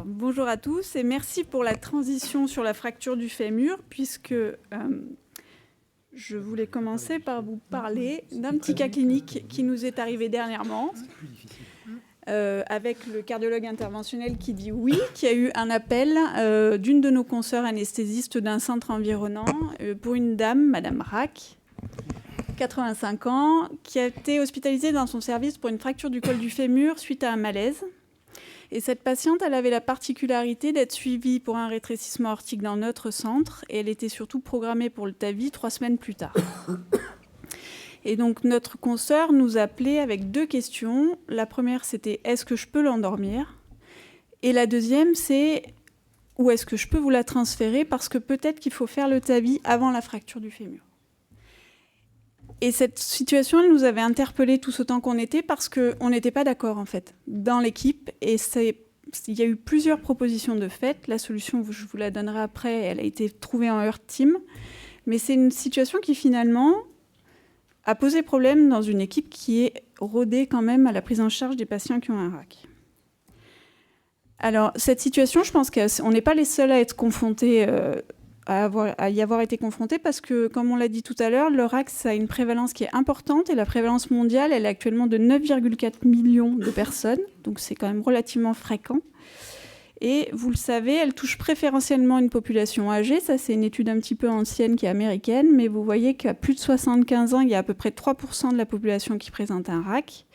Bonjour à tous et merci pour la transition sur la fracture du fémur, puisque je voulais commencer par vous parler d'un petit cas clinique qui nous est arrivé dernièrement, avec le cardiologue interventionnel qui dit oui, qui a eu un appel d'une de nos consoeurs anesthésistes d'un centre environnant pour une dame, Madame Rack, 85 ans, qui a été hospitalisée dans son service pour une fracture du col du fémur suite à un malaise. Et cette patiente, elle avait la particularité d'être suivie pour un rétrécissement aortique dans notre centre, et elle était surtout programmée pour le TAVI 3 semaines plus tard. Et donc notre consoeur nous appelait avec 2 questions. La première, c'était « Est-ce que je peux l'endormir ?» Et la deuxième, c'est « Où est-ce que je peux vous la transférer parce que peut-être qu'il faut faire le TAVI avant la fracture du fémur ?» Et cette situation, elle nous avait interpellés tous autant qu'on était parce qu'on n'était pas d'accord, en fait, dans l'équipe. Et il y a eu plusieurs propositions de fait. La solution, je vous la donnerai après, elle a été trouvée en Heart Team. Mais c'est une situation qui, finalement, a posé problème dans une équipe qui est rodée quand même à la prise en charge des patients qui ont un RAC. Alors, cette situation, je pense qu'on n'est pas les seuls à être confrontés à y avoir été confronté parce que, comme on l'a dit tout à l'heure, le RAC, ça a une prévalence qui est importante et la prévalence mondiale, elle est actuellement de 9,4 millions de personnes, donc c'est quand même relativement fréquent. Et vous le savez, elle touche préférentiellement une population âgée, ça c'est une étude un petit peu ancienne qui est américaine, mais vous voyez qu'à plus de 75 ans, il y a à peu près 3% de la population qui présente un RAC.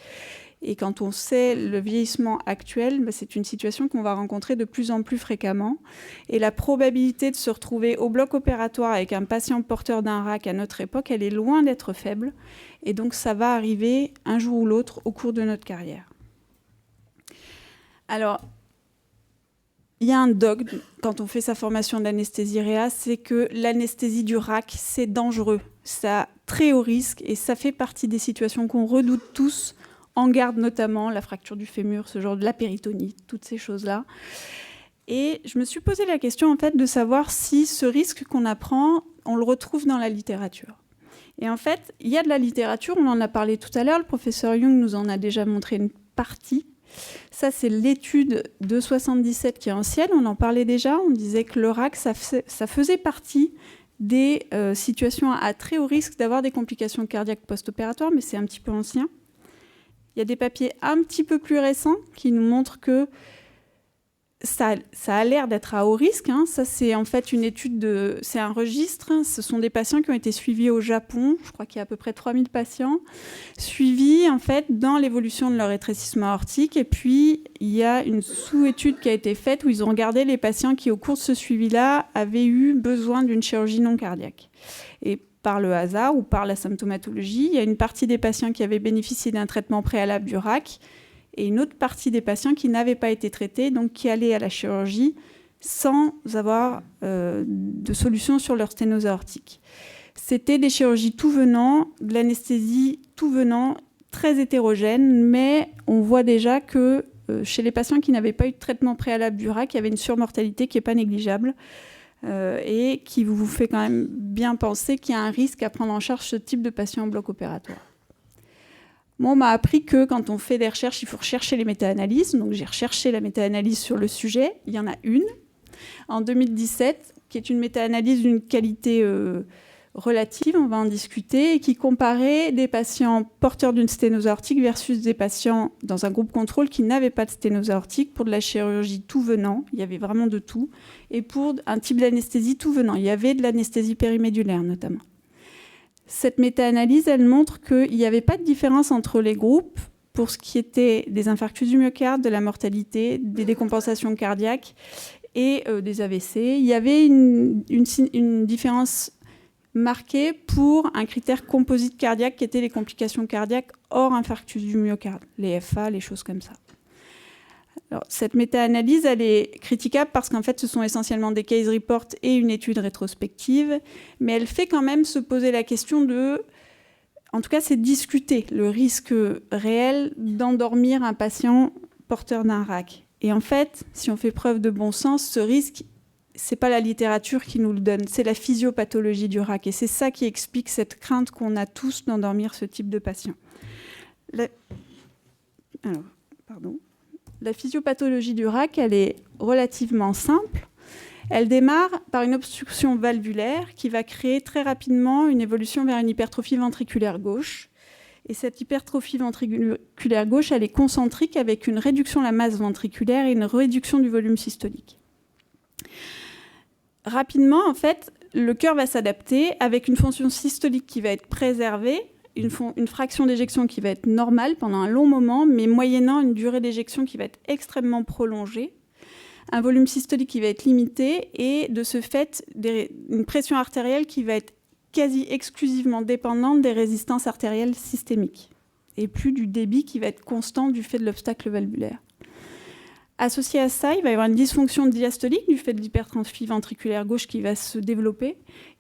Et quand on sait le vieillissement actuel, c'est une situation qu'on va rencontrer de plus en plus fréquemment. Et la probabilité de se retrouver au bloc opératoire avec un patient porteur d'un RAC à notre époque, elle est loin d'être faible. Et donc ça va arriver un jour ou l'autre au cours de notre carrière. Alors, il y a un dogme quand on fait sa formation d'anesthésie réa, c'est que l'anesthésie du RAC, c'est dangereux. Ça a très haut risque et ça fait partie des situations qu'on redoute tous, en garde notamment, la fracture du fémur, ce genre de la péritonite, toutes ces choses-là. Et je me suis posé la question en fait de savoir si ce risque qu'on apprend, on le retrouve dans la littérature. Et en fait, il y a de la littérature, on en a parlé tout à l'heure, le professeur Young nous en a déjà montré une partie. Ça, c'est l'étude de 77 qui est ancienne, on en parlait déjà, on disait que le RAC, ça faisait partie des situations à très haut risque d'avoir des complications cardiaques post-opératoires, mais c'est un petit peu ancien. Il y a des papiers un petit peu plus récents qui nous montrent que ça a l'air d'être à haut risque. Ça, c'est en fait une étude c'est un registre. Ce sont des patients qui ont été suivis au Japon. Je crois qu'il y a à peu près 3000 patients suivis en fait dans l'évolution de leur rétrécissement aortique. Et puis, il y a une sous-étude qui a été faite où ils ont regardé les patients qui, au cours de ce suivi-là, avaient eu besoin d'une chirurgie non cardiaque. Et par le hasard ou par la symptomatologie, il y a une partie des patients qui avaient bénéficié d'un traitement préalable du RAC et une autre partie des patients qui n'avaient pas été traités, donc qui allaient à la chirurgie sans avoir de solution sur leur sténose aortique. C'était des chirurgies tout venant, de l'anesthésie tout venant, très hétérogène, mais on voit déjà que chez les patients qui n'avaient pas eu de traitement préalable du RAC, il y avait une surmortalité qui n'est pas négligeable. Et qui vous fait quand même bien penser qu'il y a un risque à prendre en charge ce type de patient en bloc opératoire. Moi, on m'a appris que quand on fait des recherches, il faut rechercher les méta-analyses. Donc j'ai recherché la méta-analyse sur le sujet. Il y en a une, en 2017, qui est une méta-analyse d'une qualité relative, on va en discuter, et qui comparait des patients porteurs d'une sténose aortique versus des patients dans un groupe contrôle qui n'avaient pas de sténose aortique pour de la chirurgie tout venant, il y avait vraiment de tout, et pour un type d'anesthésie tout venant, il y avait de l'anesthésie périmédulaire notamment. Cette méta-analyse, elle montre qu'il n'y avait pas de différence entre les groupes pour ce qui était des infarctus du myocarde, de la mortalité, des décompensations cardiaques et des AVC. Il y avait une différence marqué pour un critère composite cardiaque qui était les complications cardiaques hors infarctus du myocarde, les FA, les choses comme ça. Alors, cette méta-analyse, elle est critiquable parce qu'en fait, ce sont essentiellement des case reports et une étude rétrospective, mais elle fait quand même se poser la question de... En tout cas, c'est discuter le risque réel d'endormir un patient porteur d'un RAC. Et en fait, si on fait preuve de bon sens, ce risque, c'est pas la littérature qui nous le donne, c'est la physiopathologie du RAC. Et c'est ça qui explique cette crainte qu'on a tous d'endormir ce type de patient. Alors, pardon. La physiopathologie du RAC, elle est relativement simple. Elle démarre par une obstruction valvulaire qui va créer très rapidement une évolution vers une hypertrophie ventriculaire gauche. Et cette hypertrophie ventriculaire gauche, elle est concentrique avec une réduction de la masse ventriculaire et une réduction du volume systolique. Rapidement, en fait, le cœur va s'adapter avec une fonction systolique qui va être préservée, une fraction d'éjection qui va être normale pendant un long moment, mais moyennant une durée d'éjection qui va être extrêmement prolongée, un volume systolique qui va être limité et de ce fait, une pression artérielle qui va être quasi exclusivement dépendante des résistances artérielles systémiques et plus du débit qui va être constant du fait de l'obstacle valvulaire. Associé à ça, il va y avoir une dysfonction diastolique du fait de l'hypertrophie ventriculaire gauche qui va se développer.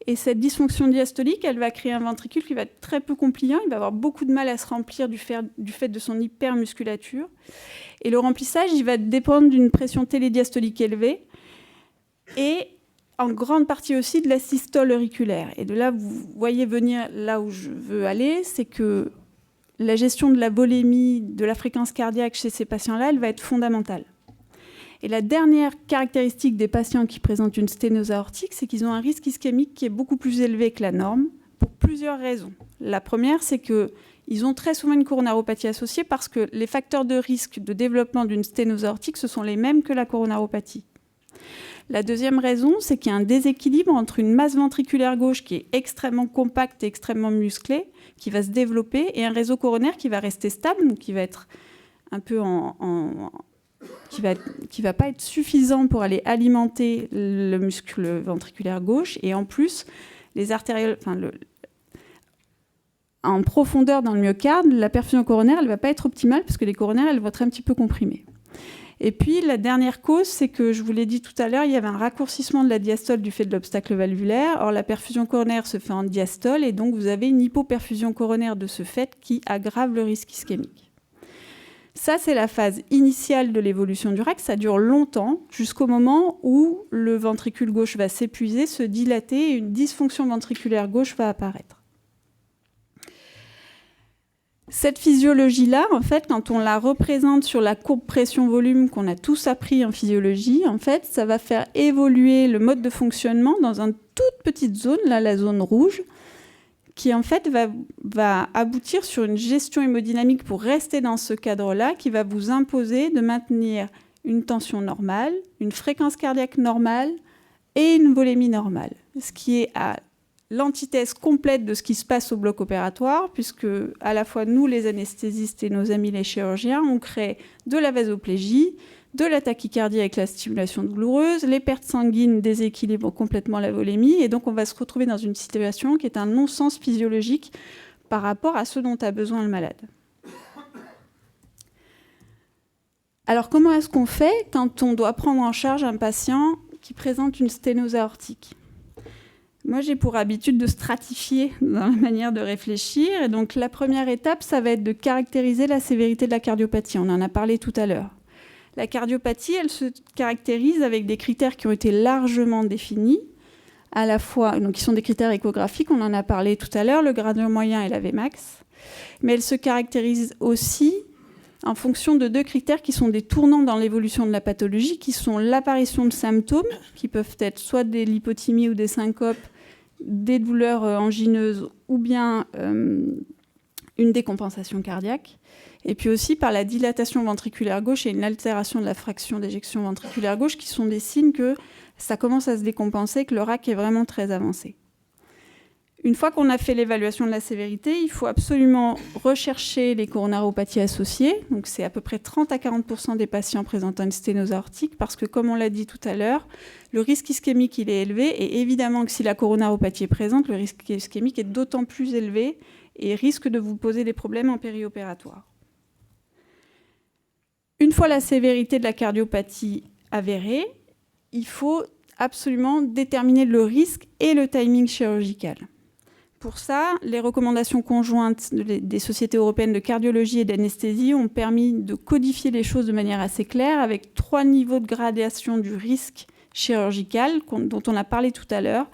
Et cette dysfonction diastolique, elle va créer un ventricule qui va être très peu compliant. Il va avoir beaucoup de mal à se remplir du fait de son hypermusculature. Et le remplissage, il va dépendre d'une pression télédiastolique élevée et en grande partie aussi de la systole auriculaire. Et de là, vous voyez venir là où je veux aller, c'est que la gestion de la volémie, de la fréquence cardiaque chez ces patients-là, elle va être fondamentale. Et la dernière caractéristique des patients qui présentent une sténose aortique, c'est qu'ils ont un risque ischémique qui est beaucoup plus élevé que la norme, pour plusieurs raisons. La première, c'est qu'ils ont très souvent une coronaropathie associée parce que les facteurs de risque de développement d'une sténose aortique, ce sont les mêmes que la coronaropathie. La deuxième raison, c'est qu'il y a un déséquilibre entre une masse ventriculaire gauche qui est extrêmement compacte et extrêmement musclée, qui va se développer, et un réseau coronaire qui va rester stable, donc qui va être un peu qui va pas être suffisant pour aller alimenter le muscle ventriculaire gauche. Et en plus, les artérioles, en profondeur dans le myocarde, la perfusion coronaire, elle ne va pas être optimale parce que les coronaires, elles vont être un petit peu comprimées. Et puis, la dernière cause, c'est que, je vous l'ai dit tout à l'heure, il y avait un raccourcissement de la diastole du fait de l'obstacle valvulaire. Or, la perfusion coronaire se fait en diastole et donc vous avez une hypoperfusion coronaire de ce fait qui aggrave le risque ischémique. Ça, c'est la phase initiale de l'évolution du RAC. Ça dure longtemps, jusqu'au moment où le ventricule gauche va s'épuiser, se dilater et une dysfonction ventriculaire gauche va apparaître. Cette physiologie-là, en fait, quand on la représente sur la courbe pression-volume qu'on a tous appris en physiologie, en fait, ça va faire évoluer le mode de fonctionnement dans une toute petite zone, là, la zone rouge, qui en fait va aboutir sur une gestion hémodynamique pour rester dans ce cadre-là, qui va vous imposer de maintenir une tension normale, une fréquence cardiaque normale et une volémie normale. Ce qui est à l'antithèse complète de ce qui se passe au bloc opératoire, puisque à la fois nous, les anesthésistes, et nos amis les chirurgiens, on crée de la vasoplégie, de la tachycardie avec la stimulation douloureuse, les pertes sanguines déséquilibrent complètement la volémie, et donc on va se retrouver dans une situation qui est un non-sens physiologique par rapport à ce dont a besoin le malade. Alors comment est-ce qu'on fait quand on doit prendre en charge un patient qui présente une sténose aortique ? Moi, j'ai pour habitude de stratifier dans la manière de réfléchir, et donc la première étape, ça va être de caractériser la sévérité de la cardiopathie. On en a parlé tout à l'heure. La cardiopathie, elle se caractérise avec des critères qui ont été largement définis, à la fois, donc qui sont des critères échographiques, on en a parlé tout à l'heure, le gradient moyen et la Vmax, mais elle se caractérise aussi en fonction de deux critères qui sont des tournants dans l'évolution de la pathologie, qui sont l'apparition de symptômes, qui peuvent être soit des lipothymies ou des syncopes, des douleurs angineuses ou bien une décompensation cardiaque, et puis aussi par la dilatation ventriculaire gauche et une altération de la fraction d'éjection ventriculaire gauche, qui sont des signes que ça commence à se décompenser, que le RAC est vraiment très avancé. Une fois qu'on a fait l'évaluation de la sévérité, il faut absolument rechercher les coronaropathies associées. Donc c'est à peu près 30 à 40% des patients présentant une sténose aortique, parce que comme on l'a dit tout à l'heure, le risque ischémique il est élevé, et évidemment que si la coronaropathie est présente, le risque ischémique est d'autant plus élevé et risque de vous poser des problèmes en périopératoire. Une fois la sévérité de la cardiopathie avérée, il faut absolument déterminer le risque et le timing chirurgical. Pour ça, les recommandations conjointes des sociétés européennes de cardiologie et d'anesthésie ont permis de codifier les choses de manière assez claire, avec 3 niveaux de gradation du risque chirurgical dont on a parlé tout à l'heure,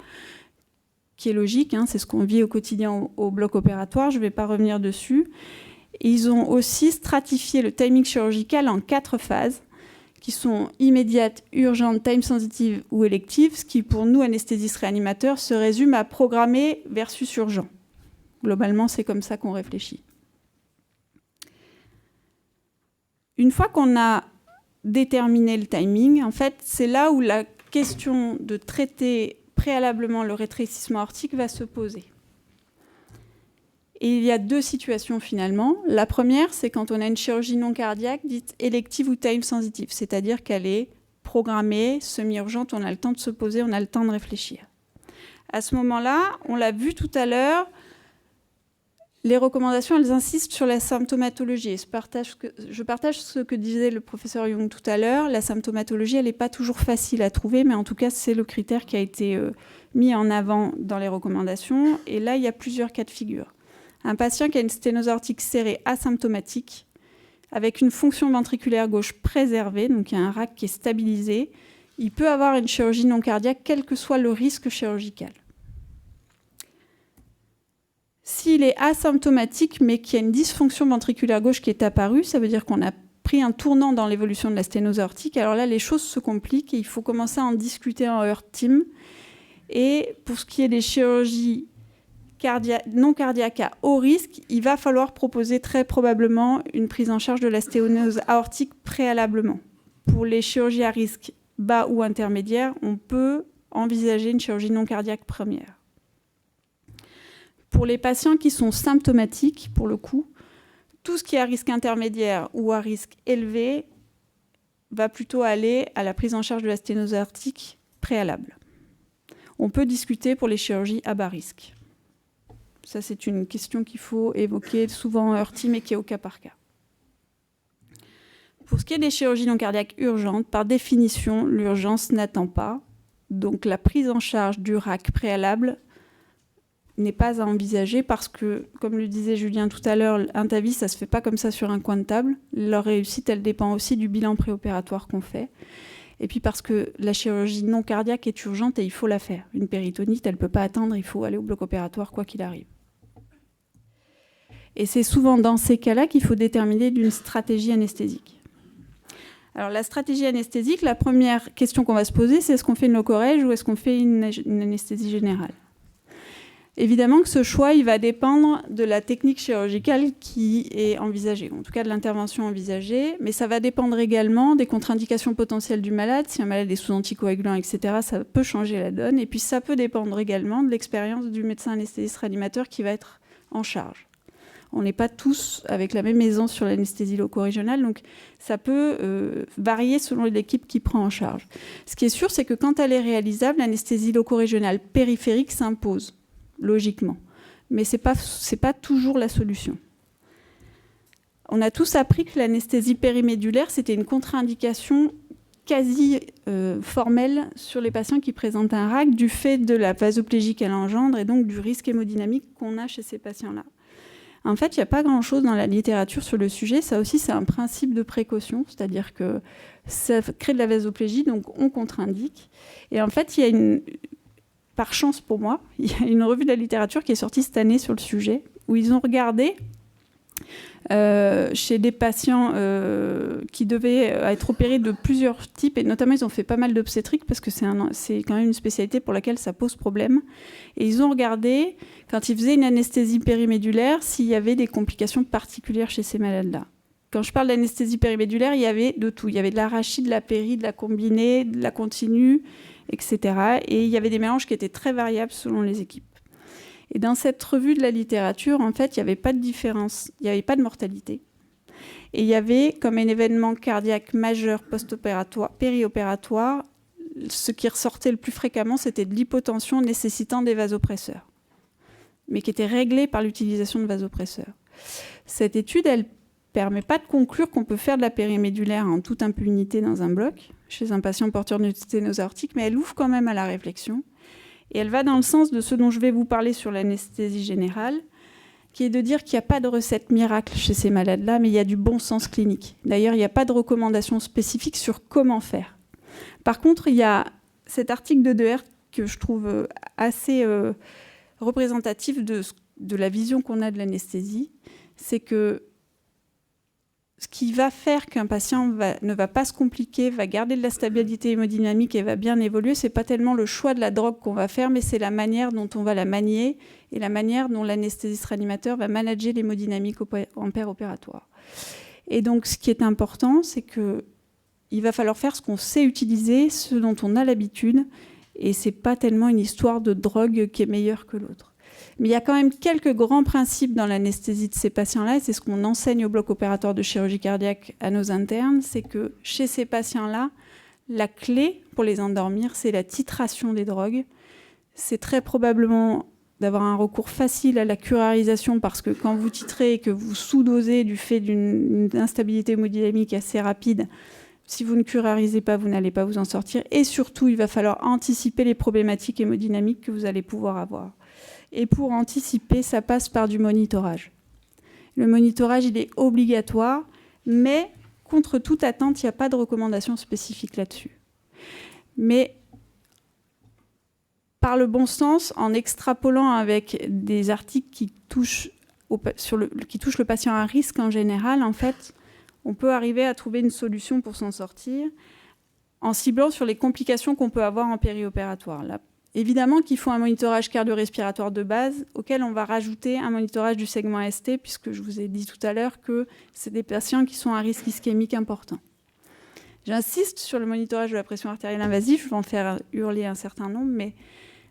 qui est logique, hein, c'est ce qu'on vit au quotidien au bloc opératoire, je ne vais pas revenir dessus. Ils ont aussi stratifié le timing chirurgical en 4 phases. qui sont immédiates, urgentes, time sensitive ou électives, ce qui pour nous, anesthésistes réanimateurs, se résume à programmer versus urgent. Globalement, c'est comme ça qu'on réfléchit. Une fois qu'on a déterminé le timing, en fait, c'est là où la question de traiter préalablement le rétrécissement aortique va se poser. Et il y a deux situations finalement. La première, c'est quand on a une chirurgie non cardiaque dite élective ou time sensitive, c'est-à-dire qu'elle est programmée, semi-urgente, on a le temps de se poser, on a le temps de réfléchir. À ce moment-là, on l'a vu tout à l'heure, les recommandations, elles insistent sur la symptomatologie. Et je partage ce que disait le professeur Young tout à l'heure. La symptomatologie, elle n'est pas toujours facile à trouver, mais en tout cas, c'est le critère qui a été mis en avant dans les recommandations. Et là, il y a plusieurs cas de figure. Un patient qui a une sténose aortique serrée asymptomatique, avec une fonction ventriculaire gauche préservée, donc il y a un RAC qui est stabilisé, il peut avoir une chirurgie non cardiaque, quel que soit le risque chirurgical. S'il est asymptomatique, mais qu'il y a une dysfonction ventriculaire gauche qui est apparue, ça veut dire qu'on a pris un tournant dans l'évolution de la sténose aortique. Alors là, les choses se compliquent et il faut commencer à en discuter en heart team. Et pour ce qui est des chirurgies non cardiaques à haut risque, il va falloir proposer très probablement une prise en charge de la sténose aortique préalablement. Pour les chirurgies à risque bas ou intermédiaire, on peut envisager une chirurgie non cardiaque première. Pour les patients qui sont symptomatiques, pour le coup, tout ce qui est à risque intermédiaire ou à risque élevé va plutôt aller à la prise en charge de la sténose aortique préalable. On peut discuter pour les chirurgies à bas risque. Ça, c'est une question qu'il faut évoquer souvent en heart team et qui est au cas par cas. Pour ce qui est des chirurgies non cardiaques urgentes, par définition, l'urgence n'attend pas. Donc la prise en charge du RAC préalable n'est pas à envisager parce que, comme le disait Julien tout à l'heure, un TAVI, ça ne se fait pas comme ça sur un coin de table. Leur réussite, elle dépend aussi du bilan préopératoire qu'on fait. Et puis parce que la chirurgie non cardiaque est urgente et il faut la faire. Une péritonite, elle ne peut pas attendre, il faut aller au bloc opératoire quoi qu'il arrive. Et c'est souvent dans ces cas-là qu'il faut déterminer d'une stratégie anesthésique. Alors la stratégie anesthésique, la première question qu'on va se poser, c'est est-ce qu'on fait une locorège ou est-ce qu'on fait une anesthésie générale ? Évidemment que ce choix, il va dépendre de la technique chirurgicale qui est envisagée, en tout cas de l'intervention envisagée, mais ça va dépendre également des contre-indications potentielles du malade. Si un malade est sous anticoagulant, etc., ça peut changer la donne. Et puis ça peut dépendre également de l'expérience du médecin anesthésiste réanimateur qui va être en charge. On n'est pas tous avec la même aisance sur l'anesthésie loco-régionale, donc ça peut varier selon l'équipe qui prend en charge. Ce qui est sûr, c'est que quand elle est réalisable, l'anesthésie loco-régionale périphérique s'impose, logiquement. Mais ce n'est pas toujours la solution. On a tous appris que l'anesthésie périmédulaire, c'était une contre-indication quasi formelle sur les patients qui présentent un RAC du fait de la vasoplégie qu'elle engendre et donc du risque hémodynamique qu'on a chez ces patients-là. En fait, il n'y a pas grand-chose dans la littérature sur le sujet. Ça aussi, c'est un principe de précaution, c'est-à-dire que ça crée de la vasoplégie, donc on contre-indique. Et en fait, par chance pour moi, il y a une revue de la littérature qui est sortie cette année sur le sujet, où ils ont regardé chez des patients qui devaient être opérés de plusieurs types, et notamment ils ont fait pas mal d'obstétrique parce que c'est quand même une spécialité pour laquelle ça pose problème. Et ils ont regardé, quand ils faisaient une anesthésie périmédulaire, s'il y avait des complications particulières chez ces malades-là. Quand je parle d'anesthésie périmédulaire, il y avait de tout. Il y avait de l'arachide, de la péri, de la combinée, de la continue, etc. Et il y avait des mélanges qui étaient très variables selon les équipes. Et dans cette revue de la littérature, en fait, il n'y avait pas de différence, il n'y avait pas de mortalité. Et il y avait, comme un événement cardiaque majeur post-opératoire, périopératoire, ce qui ressortait le plus fréquemment, c'était de l'hypotension nécessitant des vasopresseurs, mais qui était réglée par l'utilisation de vasopresseurs. Cette étude, elle ne permet pas de conclure qu'on peut faire de la périmédulaire en toute impunité dans un bloc, chez un patient porteur d'une sténose aortique, mais elle ouvre quand même à la réflexion. Et elle va dans le sens de ce dont je vais vous parler sur l'anesthésie générale, qui est de dire qu'il n'y a pas de recette miracle chez ces malades-là, mais il y a du bon sens clinique. D'ailleurs, il n'y a pas de recommandation spécifique sur comment faire. Par contre, il y a cet article de Deher que je trouve assez représentatif de la vision qu'on a de l'anesthésie. C'est que ce qui va faire qu'un patient ne va pas se compliquer, va garder de la stabilité hémodynamique et va bien évoluer, ce n'est pas tellement le choix de la drogue qu'on va faire, mais c'est la manière dont on va la manier et la manière dont l'anesthésiste réanimateur va manager l'hémodynamique en opératoire. Et donc, ce qui est important, c'est qu'il va falloir faire ce qu'on sait utiliser, ce dont on a l'habitude, et ce n'est pas tellement une histoire de drogue qui est meilleure que l'autre. Mais il y a quand même quelques grands principes dans l'anesthésie de ces patients-là, et c'est ce qu'on enseigne au bloc opératoire de chirurgie cardiaque à nos internes, c'est que chez ces patients-là, la clé pour les endormir, c'est la titration des drogues. C'est très probablement d'avoir un recours facile à la curarisation, parce que quand vous titrez et que vous sous-dosez du fait d'une instabilité hémodynamique assez rapide, si vous ne curarisez pas, vous n'allez pas vous en sortir. Et surtout, il va falloir anticiper les problématiques hémodynamiques que vous allez pouvoir avoir. Et pour anticiper, ça passe par du monitorage. Le monitorage, il est obligatoire, mais contre toute attente, il n'y a pas de recommandation spécifique là-dessus. Mais par le bon sens, en extrapolant avec des articles qui touchent le patient à risque en général, en fait, on peut arriver à trouver une solution pour s'en sortir en ciblant sur les complications qu'on peut avoir en périopératoire. Là, évidemment qu'il faut un monitorage cardio-respiratoire de base auquel on va rajouter un monitorage du segment ST, puisque je vous ai dit tout à l'heure que c'est des patients qui sont à risque ischémique important. J'insiste sur le monitorage de la pression artérielle invasive, je vais en faire hurler un certain nombre, mais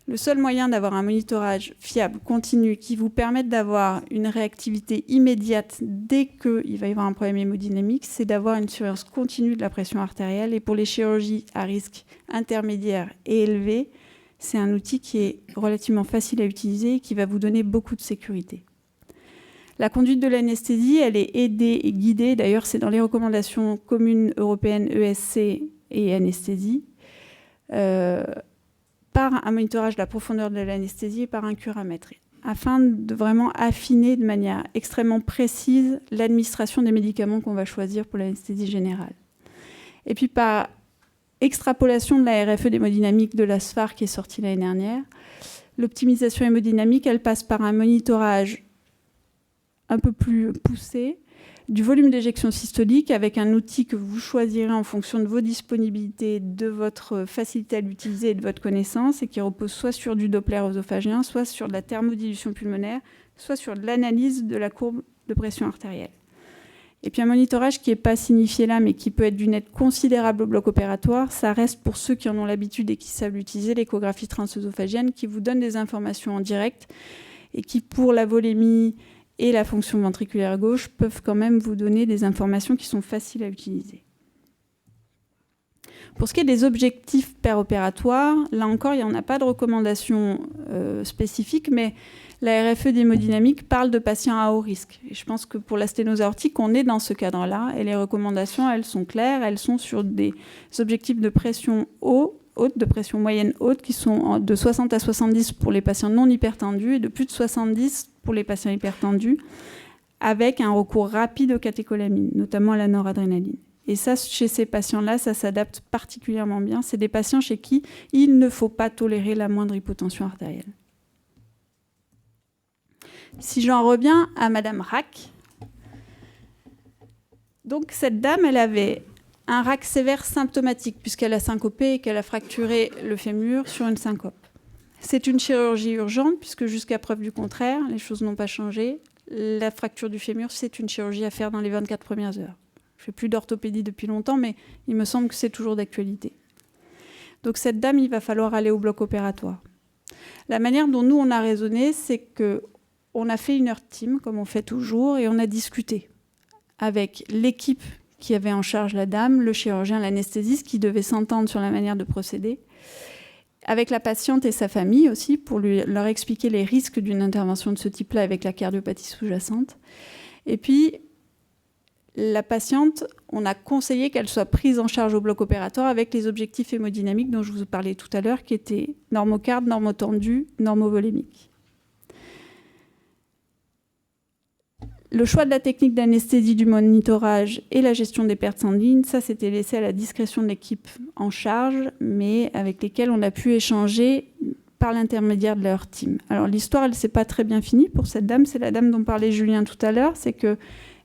le seul moyen d'avoir un monitorage fiable, continu, qui vous permette d'avoir une réactivité immédiate dès qu'il va y avoir un problème hémodynamique, c'est d'avoir une surveillance continue de la pression artérielle. Et pour les chirurgies à risque intermédiaire et élevé, c'est un outil qui est relativement facile à utiliser et qui va vous donner beaucoup de sécurité. La conduite de l'anesthésie, elle est aidée et guidée, d'ailleurs c'est dans les recommandations communes européennes ESC et anesthésie, par un monitorage de la profondeur de l'anesthésie et par un curamètre, afin de vraiment affiner de manière extrêmement précise l'administration des médicaments qu'on va choisir pour l'anesthésie générale. Et puis par extrapolation de la RFE d'hémodynamique de la SFAR qui est sortie l'année dernière, l'optimisation hémodynamique, elle passe par un monitorage un peu plus poussé du volume d'éjection systolique avec un outil que vous choisirez en fonction de vos disponibilités, de votre facilité à l'utiliser et de votre connaissance, et qui repose soit sur du Doppler œsophagien, soit sur de la thermodilution pulmonaire, soit sur de l'analyse de la courbe de pression artérielle. Et puis un monitorage qui n'est pas signifié là, mais qui peut être d'une aide considérable au bloc opératoire, ça reste pour ceux qui en ont l'habitude et qui savent l'utiliser, l'échographie transœsophagienne, qui vous donne des informations en direct et qui, pour la volémie et la fonction ventriculaire gauche, peuvent quand même vous donner des informations qui sont faciles à utiliser. Pour ce qui est des objectifs péropératoires, là encore, il n'y en a pas de recommandation spécifique, mais la RFE d'hémodynamique parle de patients à haut risque. Et je pense que pour la sténose aortique, on est dans ce cadre-là, et les recommandations, elles sont claires, elles sont sur des objectifs de pression haute, de pression moyenne haute, qui sont de 60 à 70 pour les patients non hypertendus et de plus de 70 pour les patients hypertendus, avec un recours rapide aux catécholamines, notamment à la noradrénaline. Et ça, chez ces patients-là, ça s'adapte particulièrement bien. C'est des patients chez qui il ne faut pas tolérer la moindre hypotension artérielle. Si j'en reviens à Madame Rack, donc cette dame, elle avait un RAC sévère symptomatique, puisqu'elle a syncopé et qu'elle a fracturé le fémur sur une syncope. C'est une chirurgie urgente, puisque jusqu'à preuve du contraire, les choses n'ont pas changé. La fracture du fémur, c'est une chirurgie à faire dans les 24 premières heures. Je ne fais plus d'orthopédie depuis longtemps, mais il me semble que c'est toujours d'actualité. Donc cette dame, il va falloir aller au bloc opératoire. La manière dont nous, on a raisonné, c'est qu'on a fait une heure team, comme on fait toujours, et on a discuté avec l'équipe qui avait en charge la dame, le chirurgien, l'anesthésiste, qui devait s'entendre sur la manière de procéder, avec la patiente et sa famille aussi, pour leur expliquer les risques d'une intervention de ce type-là avec la cardiopathie sous-jacente. Et puis, la patiente, on a conseillé qu'elle soit prise en charge au bloc opératoire avec les objectifs hémodynamiques dont je vous parlais tout à l'heure, qui étaient normocarde, normotendu, normovolémique. Le choix de la technique d'anesthésie, du monitorage et la gestion des pertes sanguines, ça c'était laissé à la discrétion de l'équipe en charge, mais avec lesquelles on a pu échanger par l'intermédiaire de leur team. Alors l'histoire, elle ne s'est pas très bien finie pour cette dame, c'est la dame dont parlait Julien tout à l'heure, c'est qu'elle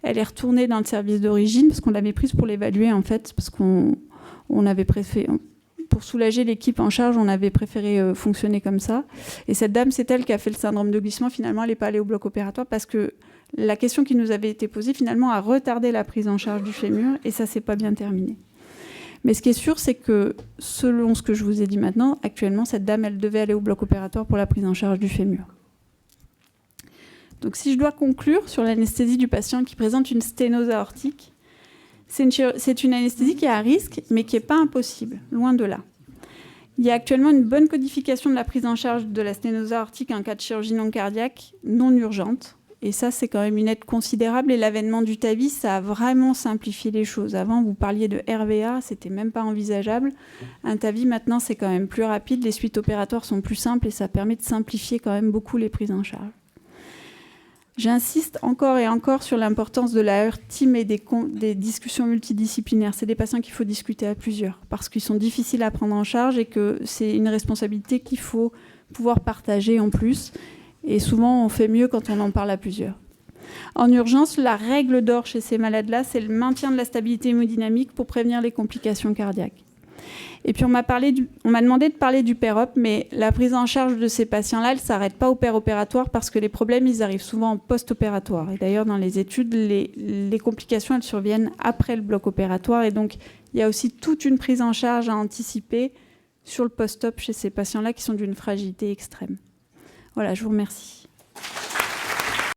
Elle est retournée dans le service d'origine parce qu'on l'avait prise pour l'évaluer, en fait, parce qu'on avait préféré... Pour soulager l'équipe en charge, on avait préféré fonctionner comme ça. Et cette dame, c'est elle qui a fait le syndrome de glissement. Finalement, elle n'est pas allée au bloc opératoire parce que la question qui nous avait été posée, finalement, a retardé la prise en charge du fémur et ça ne s'est pas bien terminé. Mais ce qui est sûr, c'est que, selon ce que je vous ai dit maintenant, actuellement, cette dame, elle devait aller au bloc opératoire pour la prise en charge du fémur. Donc, si je dois conclure sur l'anesthésie du patient qui présente une sténose aortique, c'est une anesthésie qui est à risque, mais qui n'est pas impossible, loin de là. Il y a actuellement une bonne codification de la prise en charge de la sténose aortique en cas de chirurgie non cardiaque non urgente. Et ça, c'est quand même une aide considérable. Et l'avènement du TAVI, ça a vraiment simplifié les choses. Avant, vous parliez de RVA, c'était même pas envisageable. Un TAVI, maintenant, c'est quand même plus rapide. Les suites opératoires sont plus simples et ça permet de simplifier quand même beaucoup les prises en charge. J'insiste encore et encore sur l'importance de la team et des discussions multidisciplinaires. C'est des patients qu'il faut discuter à plusieurs parce qu'ils sont difficiles à prendre en charge et que c'est une responsabilité qu'il faut pouvoir partager en plus. Et souvent, on fait mieux quand on en parle à plusieurs. En urgence, la règle d'or chez ces malades-là, c'est le maintien de la stabilité hémodynamique pour prévenir les complications cardiaques. Et puis, on m'a demandé de parler du PEROP, mais la prise en charge de ces patients-là, elle ne s'arrête pas au péropératoire parce que les problèmes, ils arrivent souvent en post-opératoire. Et d'ailleurs, dans les études, les complications, elles surviennent après le bloc opératoire. Et donc, il y a aussi toute une prise en charge à anticiper sur le post-op chez ces patients-là qui sont d'une fragilité extrême. Voilà, je vous remercie.